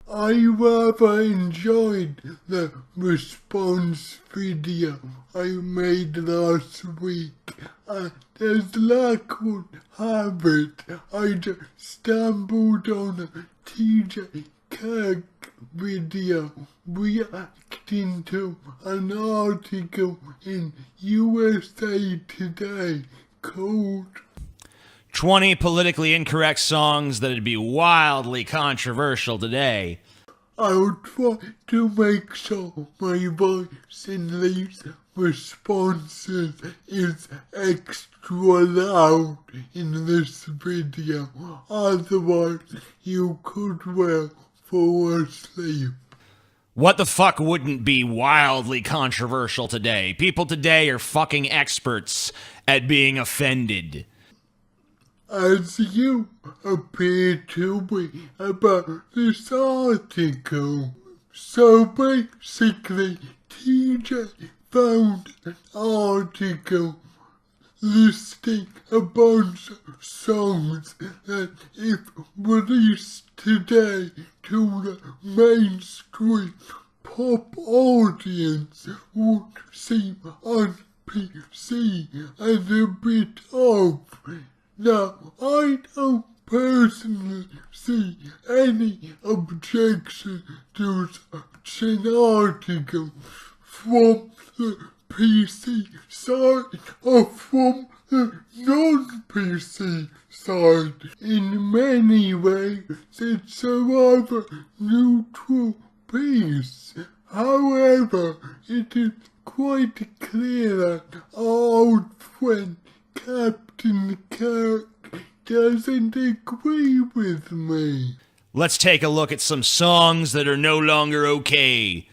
I rather enjoyed the response video I made last week, and as luck would have it, I just stumbled on a TJ Kirk video reacting to an article in USA Today called 20 politically incorrect songs that'd be wildly controversial today. I'll try to make sure my voice in these responses is extra loud in this video, otherwise you could well fall asleep. What the fuck wouldn't be wildly controversial today? People today are fucking experts at being offended. As you appear to be about this article. So basically, TJ found an article listing a bunch of songs that, if released today to the mainstream pop audience, would seem un-PC and a bit off. Now, I don't personally see any objection to such an article from the PC side or from the non-PC side. In many ways, it's a rather neutral piece. However, it is quite clear that our old friend Captain Kirk doesn't agree with me. Let's take a look at some songs that are no longer okay.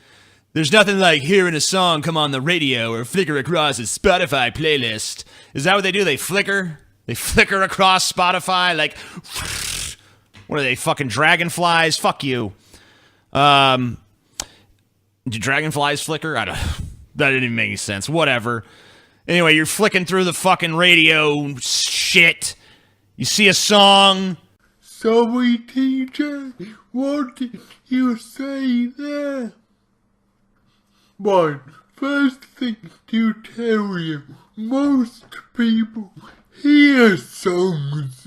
There's nothing like hearing a song come on the radio or flicker across a Spotify playlist. Is that what they do? They flicker? They flicker across Spotify like... What are they, fucking dragonflies? Fuck you. Do dragonflies flicker? I don't... That didn't even make any sense. Whatever. Anyway, you're flicking through the fucking radio shit. You see a song. Sorry, TJ. What did you say there? Right, first thing to tell you, most people hear songs.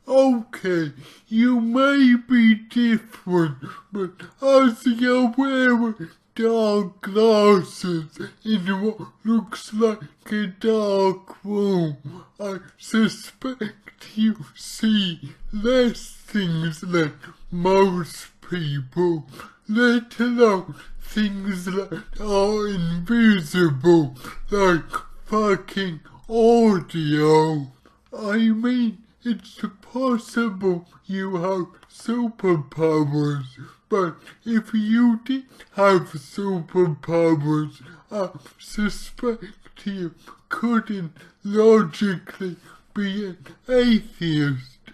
Okay, you may be different, but as you're wearing dark glasses in what looks like a dark room, I suspect you see less things than most people, let alone things that are invisible, like fucking audio. I mean, it's possible you have superpowers, but if you did have superpowers, I suspect you couldn't logically be an atheist,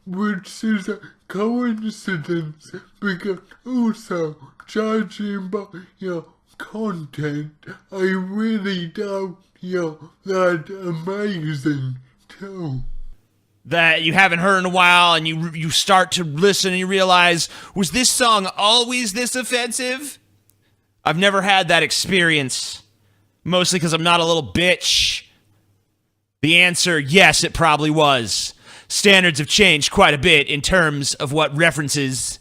which is a coincidence because also, judging by your content, I really doubt you're that amazing too. That you haven't heard in a while, and you start to listen and you realize, was this song always this offensive? I've never had that experience, mostly because I'm not a little bitch. The answer, yes, it probably was. Standards have changed quite a bit in terms of what references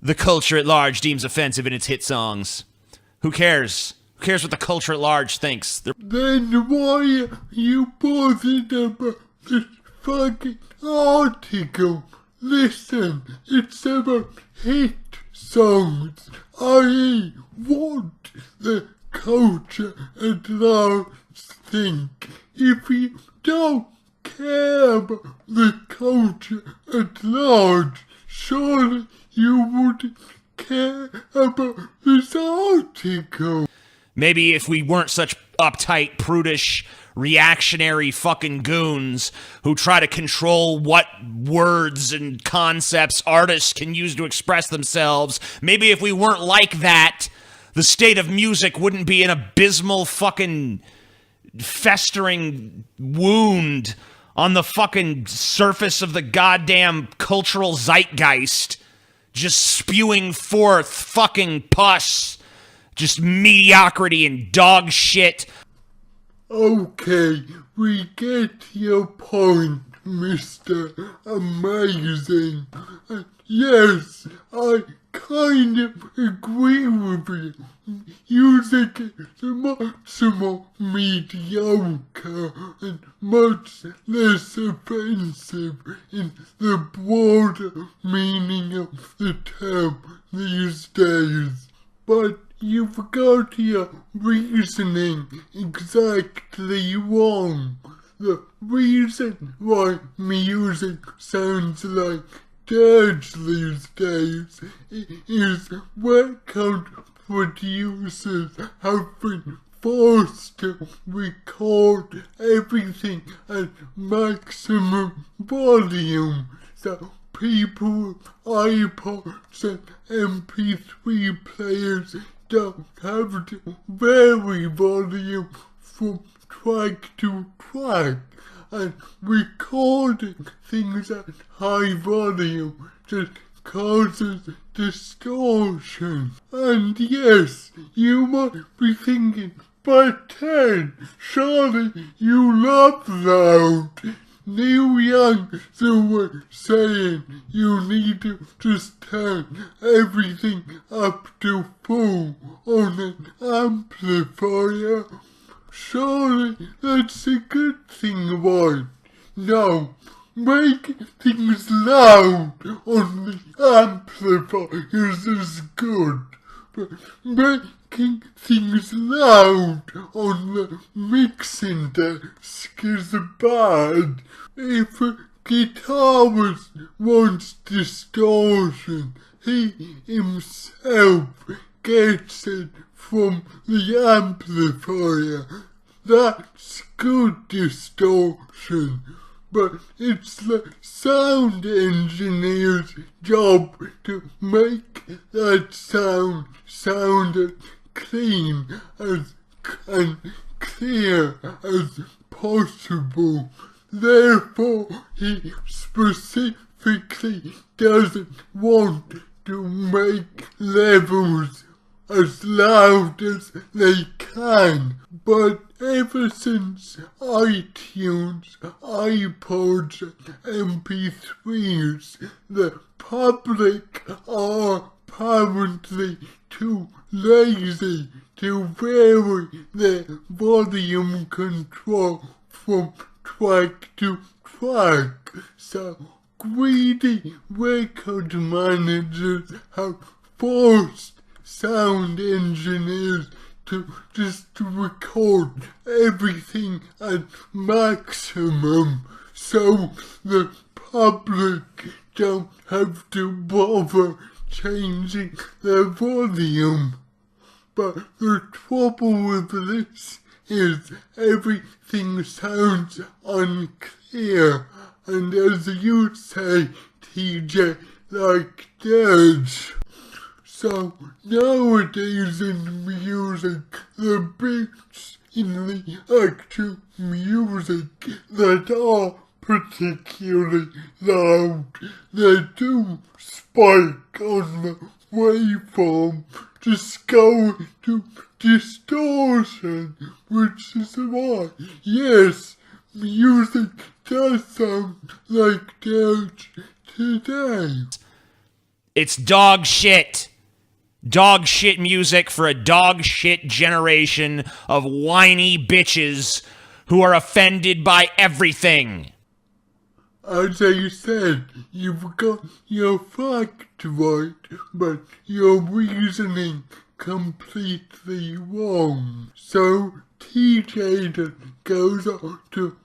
the culture at large deems offensive in its hit songs. Who cares? Who cares what the culture at large thinks? Then why are you bothered about this fucking article? Listen, it's about hit songs, i.e. what the culture at large think. If you don't care about the culture at large, surely you wouldn't care about this article. Maybe if we weren't such uptight, prudish, reactionary fucking goons who try to control what words and concepts artists can use to express themselves, maybe if we weren't like that, the state of music wouldn't be an abysmal fucking festering wound on the fucking surface of the goddamn cultural zeitgeist. just spewing forth fucking pus, just mediocrity and dog shit. Okay, we get your point, Mr. Amazing. Yes, I kind of agree with you. Music is much more mediocre and much less offensive in the broader meaning of the term these days. But you've got your reasoning exactly wrong. The reason why music sounds like dirt these days is record producers have been forced to record everything at maximum volume, so people with iPods and MP3 players don't have to vary volume from track to track, and recording things at high volume just causes distortion. And yes, you might be thinking, but Ted, surely you love loud. Neil Young were saying you need to just turn everything up to full on an amplifier. Surely that's a good thing, right? No, make things loud on the amplifiers is good, but making things loud on the mixing desk is bad. If a guitarist wants distortion, he himself gets it from the amplifier. That's good distortion, but it's the sound engineer's job to make that sound as clean and clear as possible. Therefore, he specifically doesn't want to make levels as loud as they can. But ever since iTunes, iPods, and MP3s, the public are apparently too lazy to vary their volume control from track to track. So greedy record managers have forced sound engineers to just record everything at maximum, so the public don't have to bother changing their volume. But the trouble with this is everything sounds unclear, and as you say, TJ, like dirt. So nowadays in music, the beats in the actual music that are particularly loud, they do spike on the waveform, just go to distortion, which is why, yes, music does sound like dirt today. It's dog shit. Dog shit music for a dog shit generation of whiny bitches who are offended by everything. As I said, you've got your fact right, but your reasoning completely wrong. So TJ that goes on to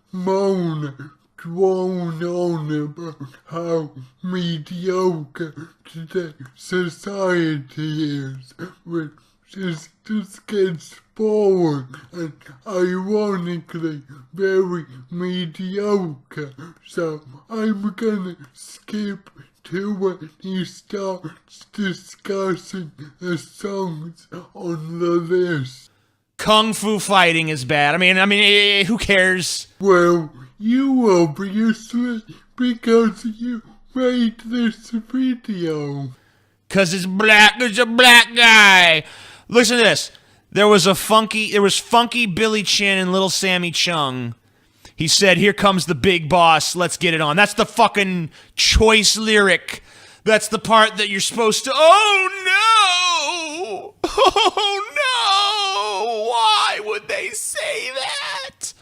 drone on about how mediocre today society is, which just gets boring and ironically very mediocre. So I'm gonna skip to when he starts discussing the songs on the list. Kung Fu fighting is bad. I mean, who cares? Well, you obviously, because you made this video. Cause it's black. It's a black guy. Listen to this. There was funky Billy Chin and Little Sammy Chung. He said, "Here comes the big boss. Let's get it on." That's the fucking choice lyric. That's the part that you're supposed to. Oh no! Oh no! Why would they say that?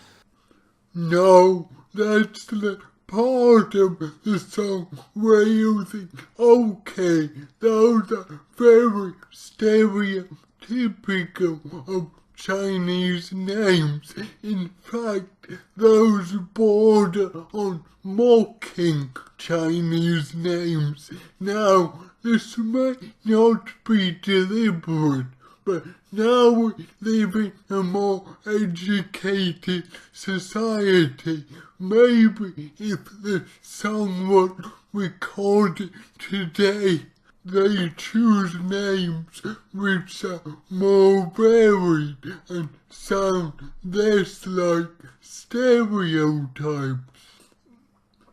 No, that's the part of the song where you think, okay, those are very stereotypical of Chinese names. In fact, those border on mocking Chinese names. Now, this may not be deliberate, but now we live in a more educated society. Maybe if the song was recorded today, they choose names which are more varied and sound less like stereotypes.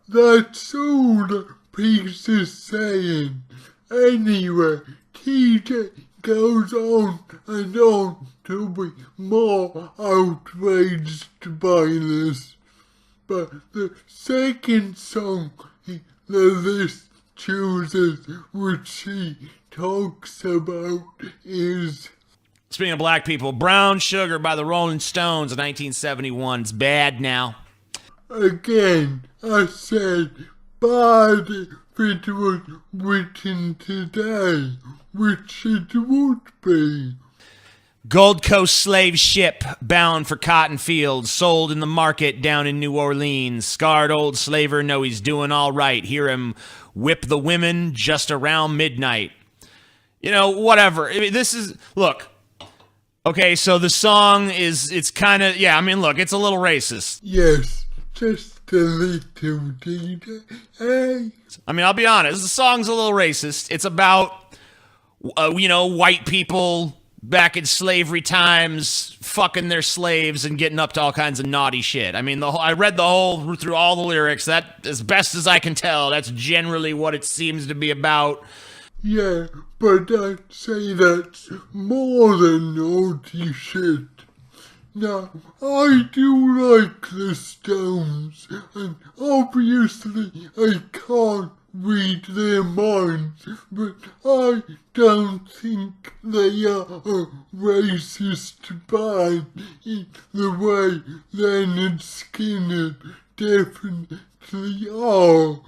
That's all the piece is saying. Anyway, TJ goes on and on to be more outraged by this. But the second song the list chooses, which he talks about, is... Speaking of black people, Brown Sugar by the Rolling Stones in 1971. It's bad now. Again, I said bad if it was written today, which it would be. Gold Coast slave ship bound for cotton fields, sold in the market down in New Orleans. Scarred old slaver know he's doing all right. Hear him whip the women just around midnight. You know, whatever. I mean, this is, look, okay, so the song is, it's kind of, yeah, I mean, look, it's a little racist. Yes, just a little DJ. Hey. I mean, I'll be honest, the song's a little racist. It's about, white people back in slavery times fucking their slaves and getting up to all kinds of naughty shit. I mean, I read through all the lyrics. That, as best as I can tell, that's generally what it seems to be about. Yeah, but I'd say that's more than naughty shit. Now, I do like the Stones, and obviously I can't read their minds, but I don't think they are a racist band in the way Leonard Skinner definitely are.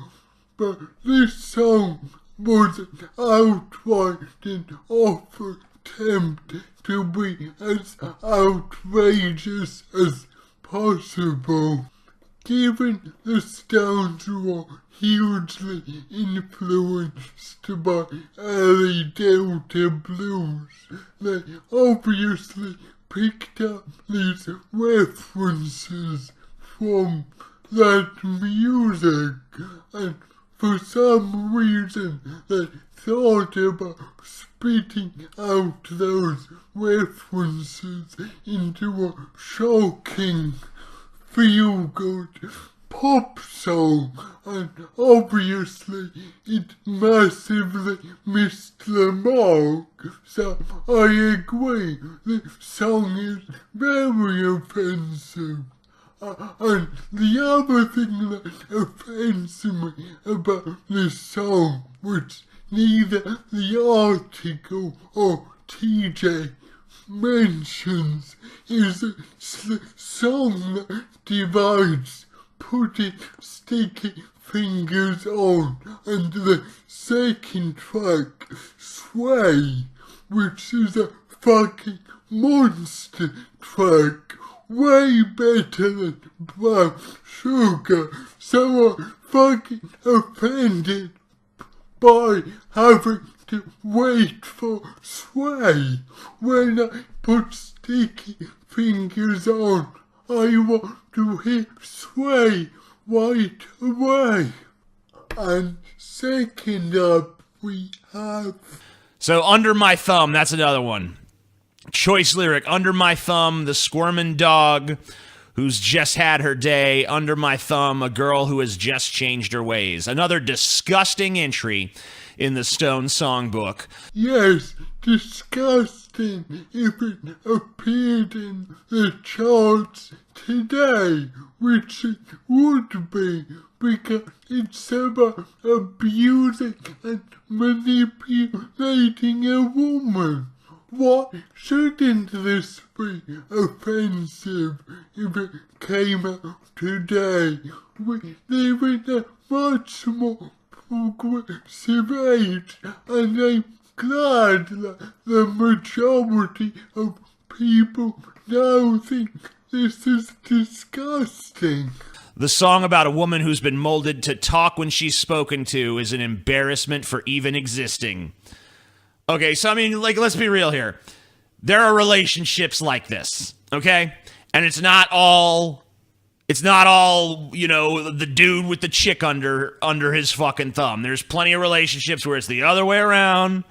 But this song was an outright and awful attempt to be as outrageous as possible. Given the Stones were hugely influenced by early Delta blues, they obviously picked up these references from that music, and for some reason they thought about spitting out those references into a shocking, feel-good pop song, and obviously it massively missed the mark. So I agree, the song is very offensive. And the other thing that offends me about this song, which neither the article or TJ mentions, is the song that divides Putting Sticky Fingers On and the second track, Sway, which is a fucking monster track, way better than Brown Sugar. So I'm fucking offended by having to wait for Sway. When I put Sticky Fingers on, I want to hear Sway right away. And second up, we have... So, Under My Thumb, that's another one. Choice lyric, under my thumb, the squirming dog who's just had her day. Under my thumb, a girl who has just changed her ways. Another disgusting entry in the Stone Songbook. Yes, disgusting if it appeared in the charts today, which it would be, because it's about abusing and manipulating a woman. Why shouldn't this be offensive if it came out today? We live in a much more progressive age, and I'm glad that the majority of people now think this is disgusting. The song about a woman who's been molded to talk when she's spoken to is an embarrassment for even existing. Okay, so I mean, like, let's be real here. There are relationships like this, okay? And it's not all, you know, the dude with the chick under his fucking thumb. There's plenty of relationships where it's the other way around.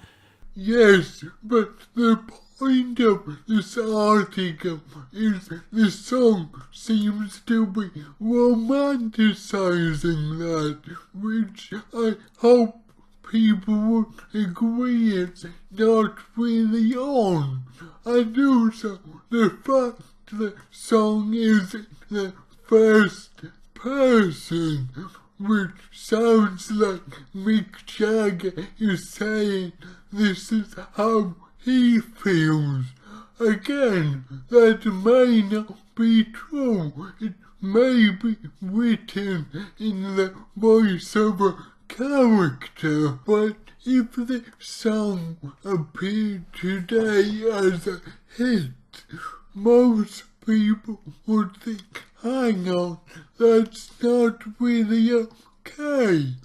Yes, but the point of this article is the song seems to be romanticizing that, which I hope people would agree it's not really on. And also, the fact the song is in the first person, which sounds like Mick Jagger is saying this is how he feels. Again, that may not be true. It may be written in the voice of a character, but if the song appeared today as a hit, most people would think, hang on, that's not really okay.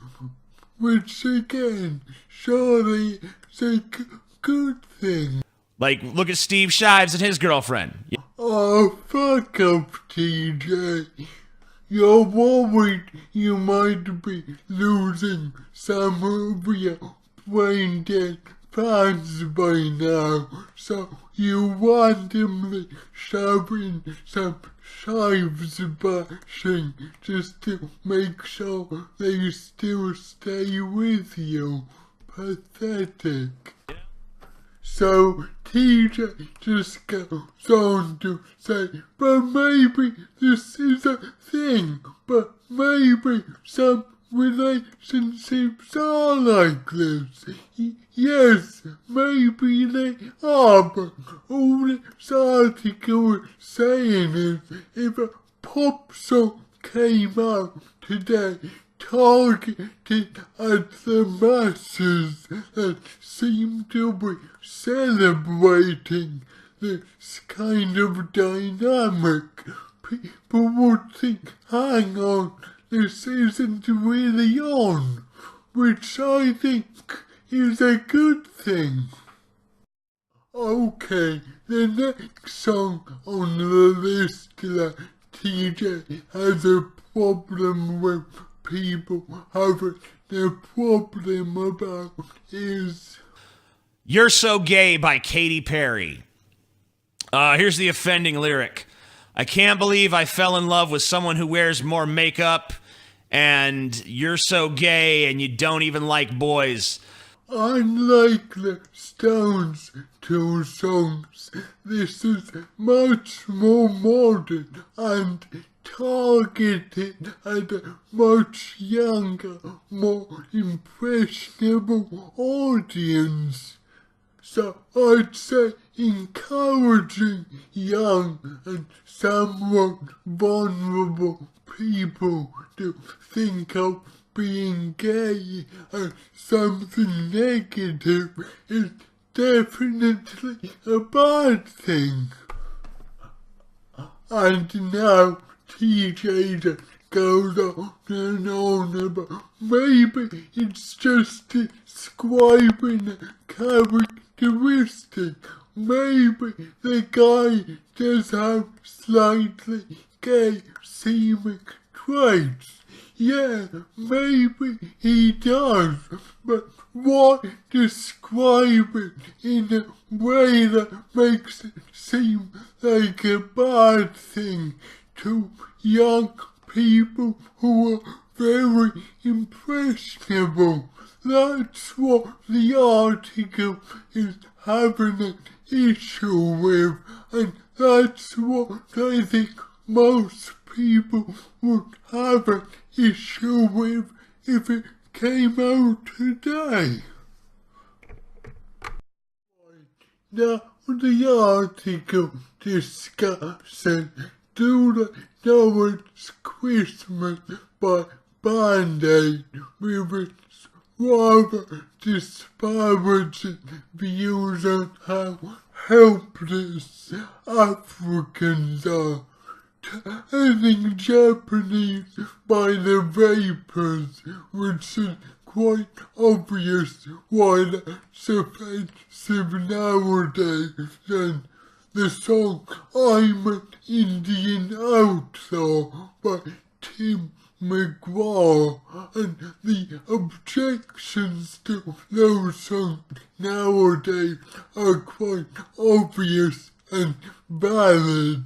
Which again, surely is a good thing. Like, look at Steve Shives and his girlfriend. Oh, fuck up, TJ. You're worried you might be losing some of your brain-dead fans by now, so you randomly shove in some Shives bashing just to make sure they still stay with you. Pathetic. So TJ just goes on to say, but maybe this is a thing, but maybe some relationships are like this. Yes, maybe they are, but all this article is saying is if a pop song came out today targeted at the masses that seem to be celebrating this kind of dynamic, people would think, hang on, this isn't really on, which I think is a good thing. Okay, the next song on the list that TJ has a problem with people having a problem about is You're So Gay by Katy Perry. Here's the offending lyric. I can't believe I fell in love with someone who wears more makeup, and you're so gay and you don't even like boys. unlike the Stones' two songs, this is much more modern and targeted at a much younger, more impressionable audience. So I'd say encouraging young and somewhat vulnerable people to think of being gay as something negative is definitely a bad thing. And now TJ just goes on and on about maybe it's just describing a characteristic. Maybe the guy does have slightly gay seeming traits. Yeah, maybe he does, but why describe it in a way that makes it seem like a bad thing to young people who are very impressionable. That's what the article is having an issue with, and that's what I think most people would have an issue with if it came out today. Now, the article discussing Do They Know It's Christmas by Band-Aid with its rather disparaging views on how helpless Africans are. Turning Japanese by the vapors, which is quite obvious why that's offensive nowadays, and the song I'm an Indian Outlaw by Tim McGraw, and the objections to those songs nowadays are quite obvious and valid.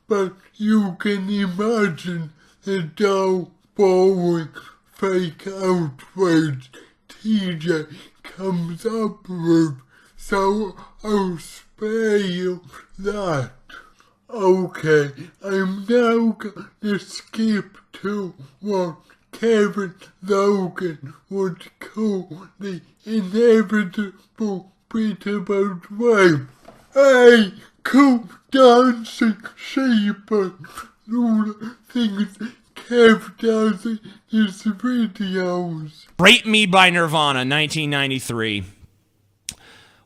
But you can imagine the dull, boring, fake outrage TJ comes up with, so I'll spare you that. Okay, I'm now gonna skip to what Kevin Logan would call the inevitable bit about rape. Hey, cool dancing sheep and all the things Kev does in his videos. Rape Me by Nirvana, 1993.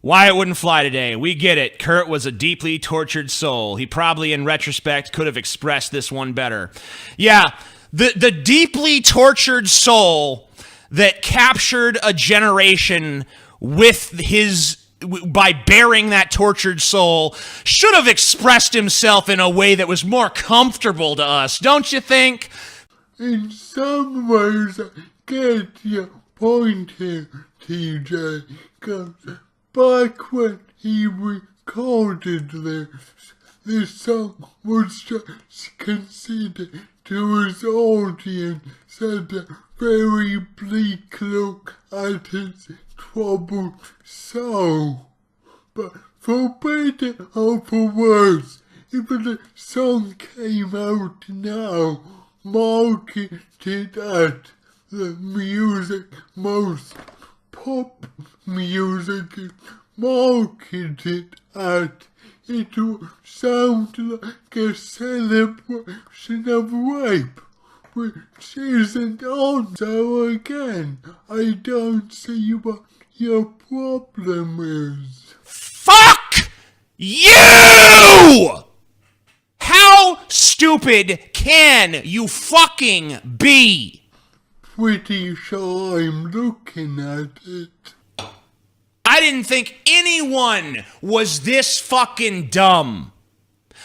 Why It Wouldn't Fly Today. We get it. Kurt was a deeply tortured soul. He probably, in retrospect, could have expressed this one better. Yeah, the deeply tortured soul that captured a generation with by bearing that tortured soul should have expressed himself in a way that was more comfortable to us, don't you think? In some ways, I get your point here, TJ, because back when he recorded this song was just considered to his audience as a very bleak look at his troubled soul. But for better or for worse, if the song came out now, marketed at the music, most pop music is marketed at, it would sound like a celebration of rape, which isn't on. So again, I don't see what your problem is. Fuck you! How stupid can you fucking be? Pretty sure I'm looking at it. I didn't think anyone was this fucking dumb.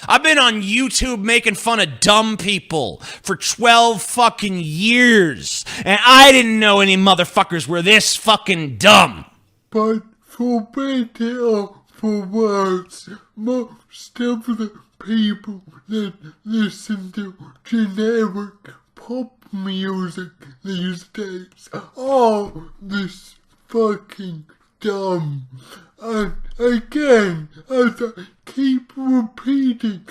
I've been on YouTube making fun of dumb people for 12 fucking years, and I didn't know any motherfuckers were this fucking dumb. But for better or for worse, most of the people that listen to generic pop music these days are this fucking dumb. And again, as I keep repeating,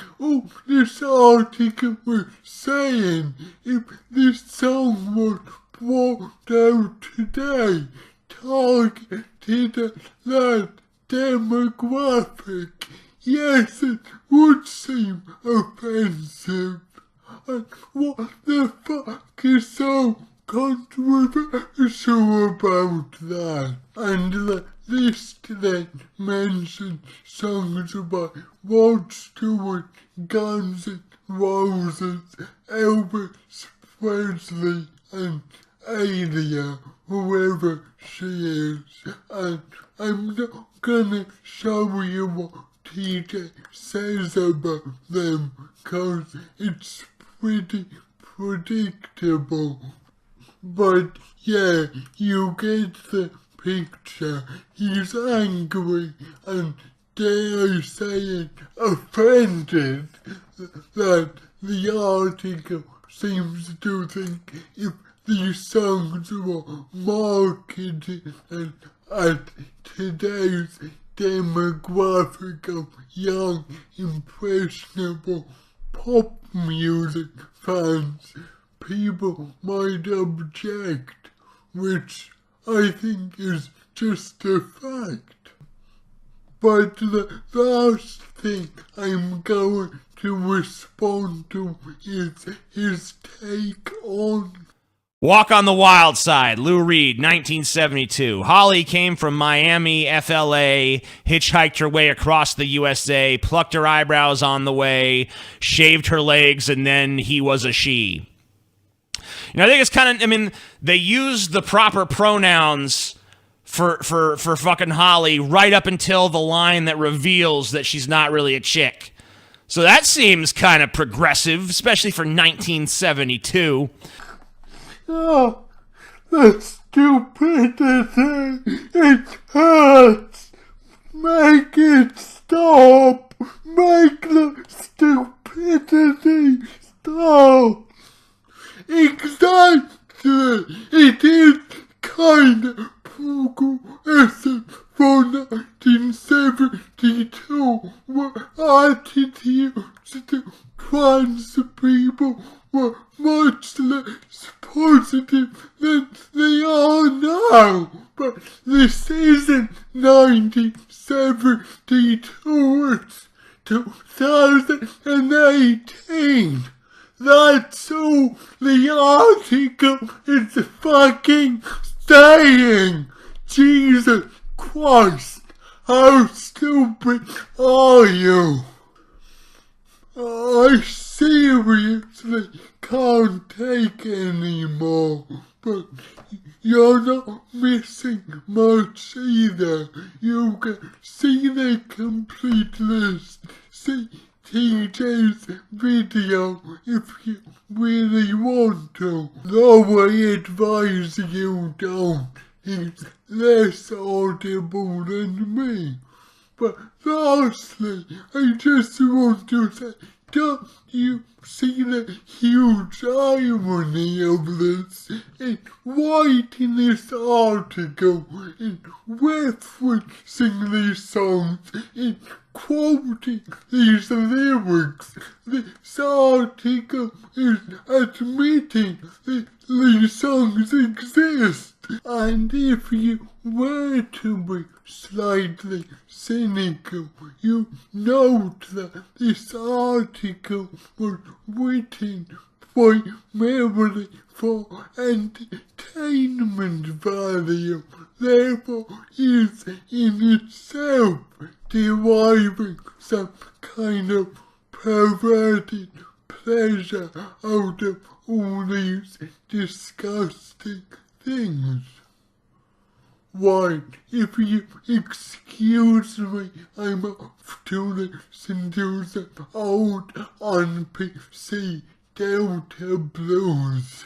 this article was saying, if this song was brought out today, targeted at that demographic, yes, it would seem offensive. And what the fuck is so controversial about that? And the list then mentioned songs by Rod Stewart, Guns N' Roses, Elvis Presley, and Alia, whoever she is. And I'm not gonna show you what TJ says about them, cause it's pretty predictable. But yeah, you get the picture. He's angry and, dare I say it, offended that the article seems to think if these songs were marketed at today's demographic of young, impressionable pop music fans, people might object, which I think is just a fact. But the last thing I'm going to respond to is his take on Walk on the Wild Side, Lou Reed, 1972. Holly came from Miami, FLA, hitchhiked her way across the USA, plucked her eyebrows on the way, shaved her legs, and then he was a she. I think it's kind of, they use the proper pronouns for fucking Holly right up until the line that reveals that she's not really a chick. So that seems kind of progressive, especially for 1972. Oh, the stupidity, it hurts. Make it stop. Make the stupidity stop. Exactly. It is kind of progressive for 1972, where attitudes to trans people were much less positive than they are now. But this isn't 1972, it's 2018. That's all the article is fucking saying. Jesus Christ, how stupid are you? I seriously can't take anymore, but you're not missing much either. You can see the complete list, see TJ's video if you really want to. Though I advise you don't, he's less audible than me. But lastly, I just want to say, don't you see the huge irony of this? In writing this article, in referencing these songs, in quoting these lyrics, this article is admitting that these songs exist. And if you were to be slightly cynical, you note that this article was written primarily for entertainment value, therefore is in itself deriving some kind of perverted pleasure out of all these disgusting things. Right, if you excuse me, I'm off to listen to some old on PC Delta Blues.